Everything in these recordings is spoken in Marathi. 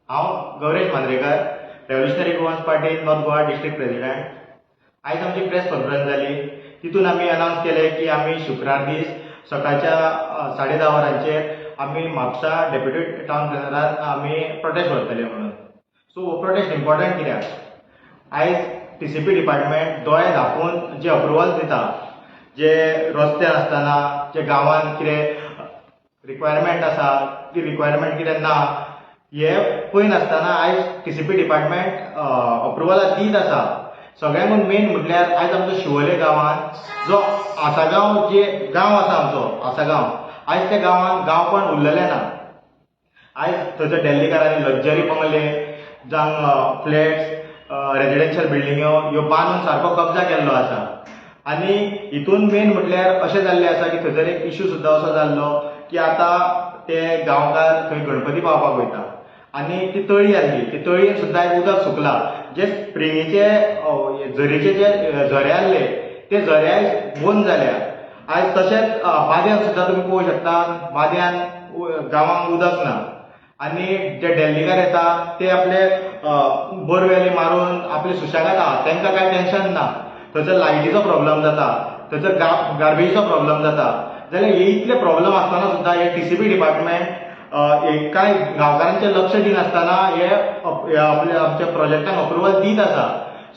हांव Gauresh Mandrekar, revolutionary women's party north Goa district president. आयज आमची प्रेस कॉन्फरन्स जाली. तितून आमी अनाउन्स केले की आमी शुक्रार दीस सकाळच्या 10:30 वरांचेर आमी म्हापसा डेप्युटी टाउन प्लॅनरान आमी प्रोटेस्ट व्हरतले म्हणून. सो हो प्रोटेस्ट इम्पॉर्टंट कित्याक आयज टीसीपी डिपार्टमेंट दोळे धांपून जे अप्रुवल दिता, जे रस्ते आसतना जे गांवांत कितें रिक्वायरमेंट आसा ती रिक्वायरमेंट कितें ना हे पळय नासतना आयज टीसीपी डिपार्टमेंट अप्रुवलां दीत आसा. सगळ्यांकून मेन म्हटल्यार आयज आमचो शिवोले गांवांत जो आसागांव जे गांव आसा आमचो आसागांव, आयज त्या गांवांत गांवपण उरलेलें ना. आयज थंयसर डेल्लीकारांनी लग्जरी बंगले जावं फ्लॅट्स, रेजिडेन्शियल बिल्डिंग्यो ह्यो बांदून सारको कब्जा केल्लो आसा. आनी हितून मेन म्हटल्यार अशें जाल्लें आसा की थंयसर एक इश्यू सुद्दां असो जाल्लो की आतां ते गांवकार थंय गणपती पावपाक वयता आनी ती तळी आहली, ती तळयेन सुद्दां उदक सुकलां. जे स्प्रिंगेचे झरीचे जे झरे आहले ते झरे आयज बंद जाल्या. आयज तशेंच बाद्यान सुद्दां तुमी पळोवंक शकता, बाद्यान गांवांक उदक ना. आनी जे डेल्लीकार येता ते आपले बोरवेली मारून आपले सुशेगाद आहा, तांकां कांय टेन्शन ना. थंयसर लायटीचो प्रॉब्लम जाता, थंयसर गार्बेजीचो प्रॉब्लम जाता. जाल्यार हे इतले प्रॉब्लम आसतना सुद्दां हे टीसीपी डिपार्टमेंट कांय गांवकारांचें लक्ष दिनासतना हे आपल्या आमच्या प्रोजेक्टांक अप्रुवल दीत आसा.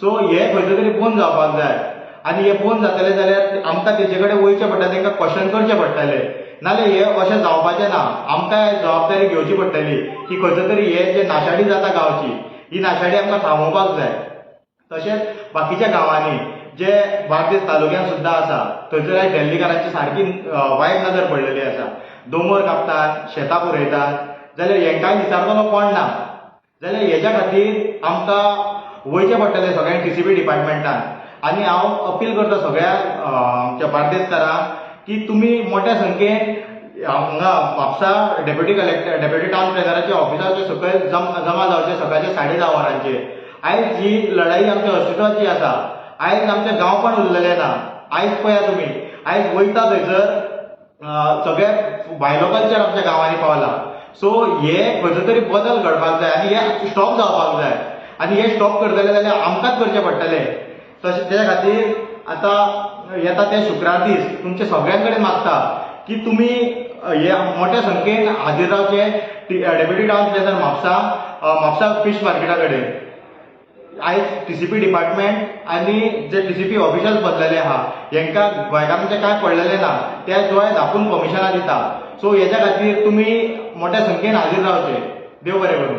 सो हे खंयचो तरी बंद जावपाक जाय. आनी हे बंद जातले जाल्यार आमकां तेजे कडेन वयचें पडटा, तांकां क्वेश्चन करचें पडटलें. नाल्यार हे अशें जावपाचें ना. आमकां जबाबदारी घेवची पडटली की खंयचो तरी हे जे नाशाडी जाता गांवची, ही नाशाडी आमकां थांबोवपाक जाय. तशेंच बाकीच्या गांवांनी जे बार्देस तालुक्यांत सुद्दां आसा थंयसर डेल्लीकारांची सारकी वायट नजर पडलेली आसा. दोंगर कापतात, शेतां पुरयतात, जाल्यार हेंकांय विचारतलो कोण ना. जाल्यार हेच्या खातीर आमकां वयचें पडटलें सगळ्यांक टीसीपी डिपार्टमेंटान. आनी हांव अपील करता सगळ्या आमच्या बार्देसकारांक की तुमी मोठ्या संख्येन हांगा म्हापसा डेप्युटी टाउन प्लॅनराच्या ऑफिसाचे सकयल जमा जावचे सकाळचे 10:30 वरांचेर. आयज ही लढाई आमच्या अस्तित्वाची आसा. आयज आमचें गांव पण उरलेलें ना. आयज पळया तुमी, आयज वयता थंयसर सगळे भायलो कल्चर आमच्या गांवांनी पावला. सो हे खंयचो तरी बदल घडपाक जाय आनी हे स्टॉप जावपाक जाय. आनी हे स्टॉप करतले जाल्यार आमकांच करचें पडटलें. तशें त्या खातीर आतां येता ते शुक्रार दीस तुमचे सगळ्यां कडेन मागता की तुमी हे मोठ्या संख्येन हाजीर रावचे deputy town planner Mapusa fish मार्केटा कडेन. आयज टीसीपी डिपार्टमेंट आनी जे टीसीपी ऑफिशियल्स बदलेले आहा हेंकां गोंयकारांचें कांय पडलेलें ना. ते दोळे धांपून कमिशनां दिता. सो हेच्या खातीर तुमी मोठ्या संख्येन हाजीर रावचे. देव बरें करूं.